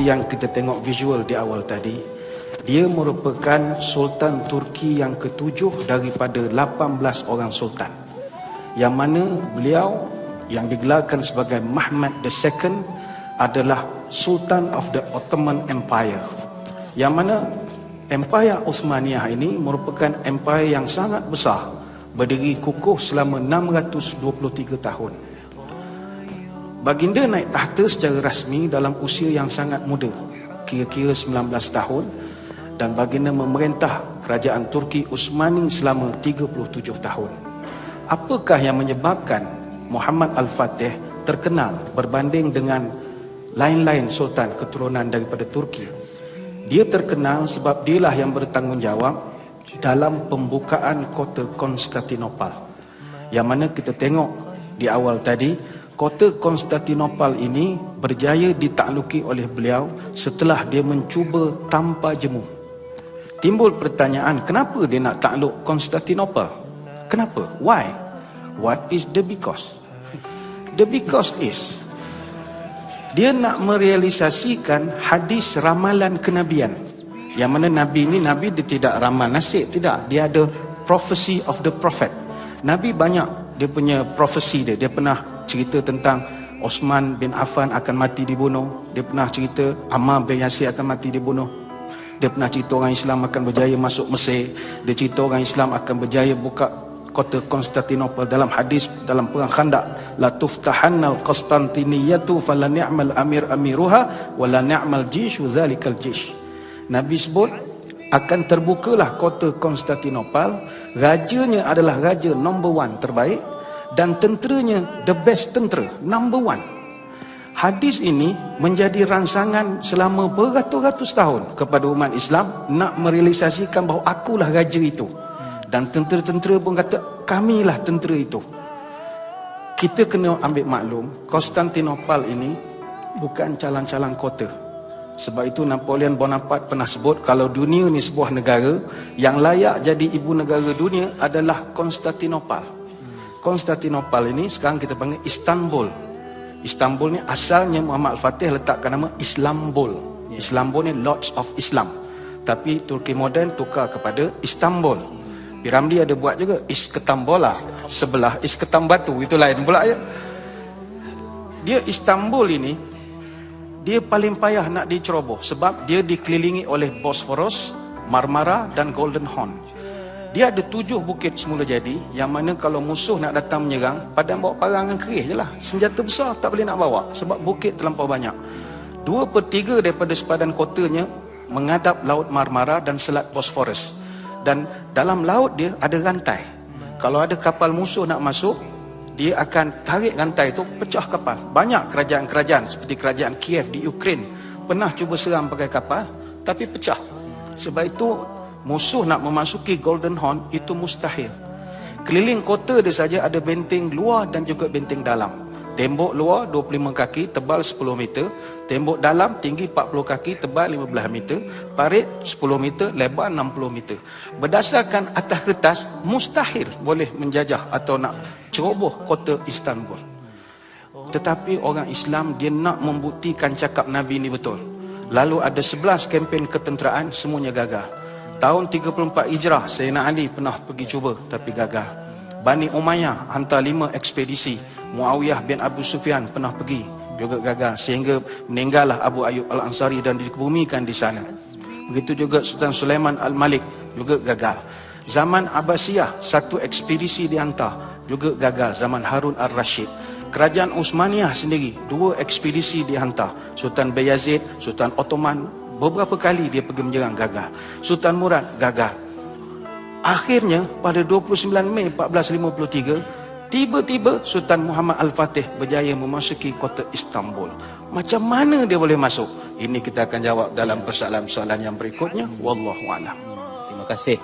yang kita tengok visual di awal tadi, dia merupakan Sultan Turki yang ke-7 daripada 18 orang sultan, yang mana beliau yang digelarkan sebagai Mehmed II adalah Sultan of the Ottoman Empire, yang mana Empire Uthmaniyah ini merupakan empire yang sangat besar, berdiri kukuh selama 623 tahun. Baginda naik tahta secara rasmi dalam usia yang sangat muda, kira-kira 19 tahun, dan baginda memerintah kerajaan Turki Utsmani selama 37 tahun. Apakah yang menyebabkan Muhammad Al-Fatih terkenal berbanding dengan lain-lain sultan keturunan daripada Turki? Dia terkenal sebab dialah yang bertanggungjawab dalam pembukaan kota Konstantinopel, yang mana kita tengok di awal tadi, kota Konstantinopel ini berjaya ditakluki oleh beliau setelah dia mencuba tanpa jemu. Timbul pertanyaan, kenapa dia nak takluk Konstantinopel? Kenapa? Why? What is the because? The because is, dia nak merealisasikan hadis ramalan kenabian, yang mana Nabi ni, Nabi dia tidak ramal nasib, tidak, dia ada prophecy of the prophet. Nabi banyak dia punya profesi dia. Dia pernah cerita tentang Osman bin Affan akan mati dibunuh, dia pernah cerita Ammar bin Yasir akan mati dibunuh, dia pernah cerita orang Islam akan berjaya masuk Mesir, dia cerita orang Islam akan berjaya buka kota Konstantinopel. Dalam hadis dalam perang Khandaq, la tuftahannal Konstantiniyatu fala ni'mal amir amiruha wala ni'mal jishu zalikal jish. Nabi sebut akan terbukalah kota Konstantinopel, rajanya adalah raja number 1 terbaik, dan tenteranya the best tentera, number 1. Hadis ini menjadi rangsangan selama beratus-ratus tahun kepada umat Islam, nak merealisasikan bahawa akulah raja itu. Dan tentera-tentera pun kata, kamilah tentera itu. Kita kena ambil maklum, Konstantinopel ini bukan calang-calang kota. Sebab itu Napoleon Bonaparte pernah sebut, kalau dunia ni sebuah negara, yang layak jadi ibu negara dunia adalah Konstantinopel. Konstantinopel ini sekarang kita panggil Istanbul. Istanbul ni asalnya Muhammad Al-Fatih letakkan nama Islambul. Islambul ni Lords of Islam, tapi Turki moden tukar kepada Istanbul. Piramli ada buat juga Isketambola, sebelah Isketambatu, itu lain pula ya. Dia Istanbul ini, dia paling payah nak diceroboh sebab dia dikelilingi oleh Bosphorus, Marmara dan Golden Horn. Dia ada 7 bukit semula jadi, yang mana kalau musuh nak datang menyerang, padan bawa parang dengan kerih je lah. Senjata besar tak boleh nak bawa sebab bukit terlampau banyak. 2/3 daripada sepadan kotanya menghadap Laut Marmara dan Selat Bosphorus. Dan dalam laut dia ada rantai. Kalau ada kapal musuh nak masuk, dia akan tarik rantai itu, pecah kapal. Banyak kerajaan-kerajaan seperti kerajaan Kiev di Ukraine pernah cuba serang pakai kapal, tapi pecah. Sebab itu musuh nak memasuki Golden Horn itu mustahil. Keliling kota dia saja ada benteng luar dan juga benteng dalam. Tembok luar 25 kaki, tebal 10 meter. Tembok dalam tinggi 40 kaki, tebal 15 meter. Parit 10 meter, lebar 60 meter. Berdasarkan atas kertas, mustahil boleh menjajah atau nak ceroboh kota Istanbul. Tetapi orang Islam, dia nak membuktikan cakap Nabi ini betul. Lalu ada 11 kempen ketenteraan, semuanya gagal. Tahun 34 Hijrah, Sayyidina Ali pernah pergi cuba tapi gagal. Bani Umayyah hantar 5 ekspedisi. Muawiyah bin Abu Sufyan pernah pergi, juga gagal, sehingga meninggallah Abu Ayyub Al-Ansari dan dikebumikan di sana. Begitu juga Sultan Sulaiman Al-Malik juga gagal. Zaman Abbasiyah 1 ekspedisi dihantar, juga gagal. Zaman Harun Ar-Rashid. Kerajaan Uthmaniyah sendiri 2 ekspedisi dihantar. Sultan Bayazid, Sultan Ottoman, beberapa kali dia pergi menyerang, gagal. Sultan Murad gagal. Akhirnya pada 29 Mei 1453, tiba-tiba Sultan Muhammad Al-Fatih berjaya memasuki kota Istanbul. Macam mana dia boleh masuk? Ini kita akan jawab dalam persoalan-persoalan yang berikutnya. Wallahu a'lam. Terima kasih.